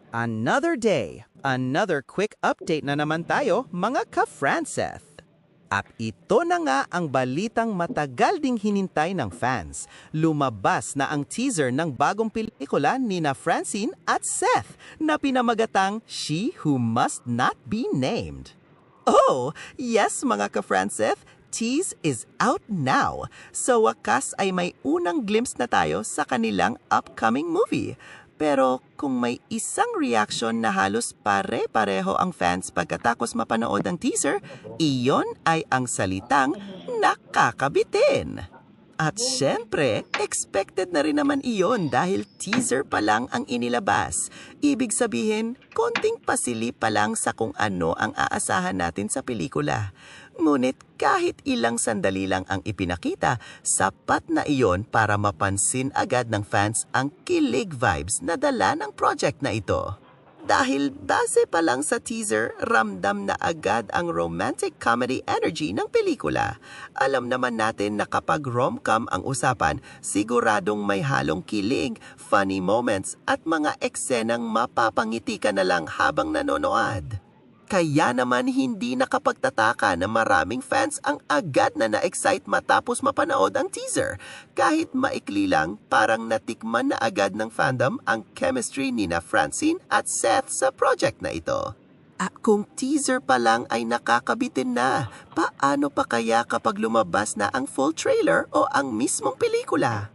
Another day, another quick update na naman tayo mga ka-Franceth. At ito na nga ang balitang matagal ding hinintay ng fans. Lumabas na ang teaser ng bagong pelikula ni na Francine at Seth na pinamagatang She Who Must Not Be Named. Oh, yes mga ka-Franceth, tease is out now. Sa wakas ay may unang glimpse na tayo sa kanilang upcoming movie. Pero kung may isang reaction na halos pare-pareho ang fans pagkatapos mapanood ang teaser, iyon ay ang salitang nakakabitin. At syempre, expected na rin naman iyon dahil teaser pa lang ang inilabas. Ibig sabihin, konting pasili pa lang sa kung ano ang aasahan natin sa pelikula. Ngunit kahit ilang sandali lang ang ipinakita, sapat na iyon para mapansin agad ng fans ang kilig vibes na dala ng project na ito. Dahil base pa lang sa teaser, ramdam na agad ang romantic comedy energy ng pelikula. Alam naman natin na kapag rom-com ang usapan, siguradong may halong kilig, funny moments at mga eksenang mapapangiti ka na lang habang nanonood. Kaya naman hindi nakapagtataka na maraming fans ang agad na na-excite matapos mapanood ang teaser. Kahit maikli lang, parang natikman na agad ng fandom ang chemistry ni na Francine at Seth sa project na ito. At kung teaser pa lang ay nakakabitin na, paano pa kaya kapag lumabas na ang full trailer o ang mismong pelikula?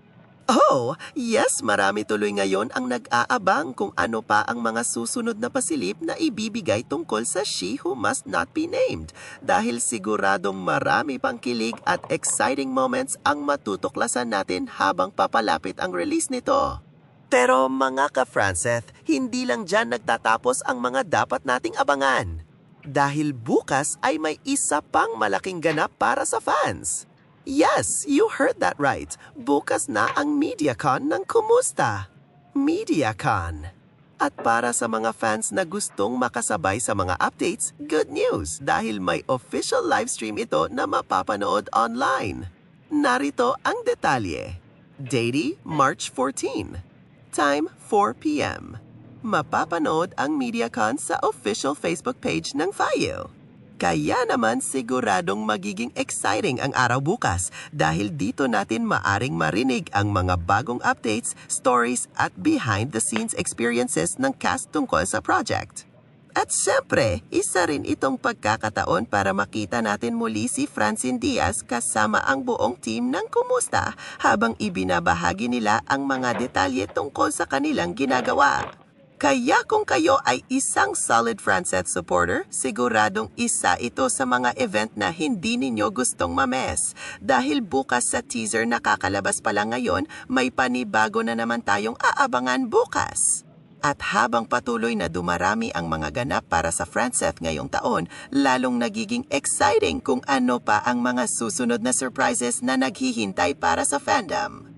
Oh, yes, marami tuloy ngayon ang nag-aabang kung ano pa ang mga susunod na pasilip na ibibigay tungkol sa She Who Must Not Be Named dahil siguradong marami pang kilig at exciting moments ang matutuklasan natin habang papalapit ang release nito. Pero mga ka-Franceth, hindi lang dyan nagtatapos ang mga dapat nating abangan. Dahil bukas ay may isa pang malaking ganap para sa fans. Yes, you heard that right. Bukas na ang MediaCon ng Kumusta. MediaCon. At para sa mga fans na gustong makasabay sa mga updates, good news dahil may official livestream ito na mapapanood online. Narito ang detalye. Date, March 14. Time, 4 p.m. Mapapanood ang MediaCon sa official Facebook page ng FIU. Kaya naman siguradong magiging exciting ang araw bukas dahil dito natin maaring marinig ang mga bagong updates, stories at behind-the-scenes experiences ng cast tungkol sa project. At syempre, isa rin itong pagkakataon para makita natin muli si Francine Diaz kasama ang buong team ng Kumusta habang ibinabahagi nila ang mga detalye tungkol sa kanilang ginagawa. Kaya kung kayo ay isang solid Franceth supporter, siguradong isa ito sa mga event na hindi ninyo gustong ma-miss. Dahil bukas sa teaser nakakalabas pa lang ngayon, may panibago na naman tayong aabangan bukas. At habang patuloy na dumarami ang mga ganap para sa Franceth ngayong taon, lalong nagiging exciting kung ano pa ang mga susunod na surprises na naghihintay para sa fandom.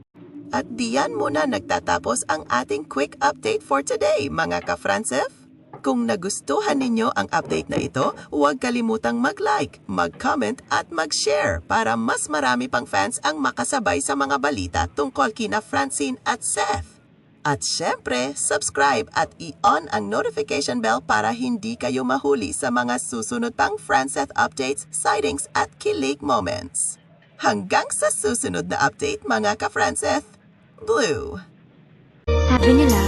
At diyan muna nagtatapos ang ating quick update for today, mga ka-Franceth. Kung nagustuhan ninyo ang update na ito, huwag kalimutang mag-like, mag-comment at mag-share para mas marami pang fans ang makasabay sa mga balita tungkol kina Francine at Seth. At syempre, subscribe at i-on ang notification bell para hindi kayo mahuli sa mga susunod pang Franceth updates, sightings at kilig moments. Hanggang sa susunod na update, mga ka-Franceth. Blue. Sabi nila,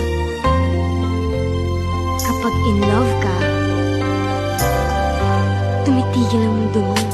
kapag in love ka, tumitigil ang mundo mo.